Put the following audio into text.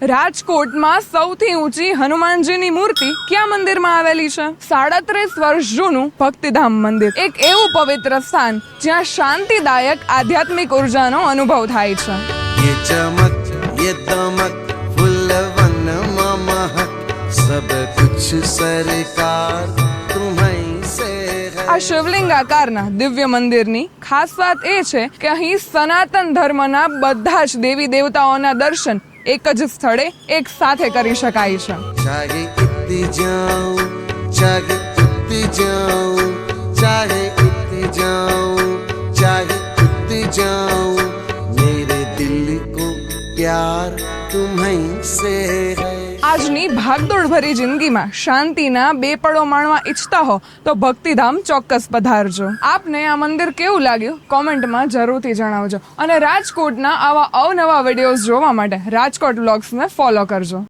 રાજકોટમાં સૌથી ઊંચી હનુમાનજીની મૂર્તિ કયા મંદિરમાં આવેલી છે? 37 વર્ષ જૂનું ભક્તિધામ મંદિર, એક એવું પવિત્ર સ્થાન જ્યાં શાંતિદાયક આધ્યાત્મિક ઉર્જાનો અનુભવ થાય છે. ये चमक ये दमक फुलवन महक सब कुछ सरकार तुम्हीं से है. આ શિવલિંગ આકારના દિવ્ય મંદિરની ખાસ વાત એ છે કે અહીં સનાતન ધર્મના બધા જ દેવી દેવતાઓના દર્શન એક જ સ્થળે એક સાથે કરી શકાય છે. चाहे इतनी जाऊं चाहे उतनी जाऊं चाहे इतनी जाऊं चाहे उतनी जाऊं मेरे दिल को प्यार तुम्हीं से है. આજની ભાગદોડ ભરી જિંદગીમાં શાંતિના બે પળો માણવા ઈચ્છતા હો તો ભક્તિધામ ચોક્કસ પધારજો. આપને આ મંદિર કેવું લાગ્યું કોમેન્ટમાં જરૂરથી જણાવજો અને રાજકોટના આવા અવનવા વિડીયોઝ જોવા માટે રાજકોટ વ્લોગ્સને ફોલો કરજો.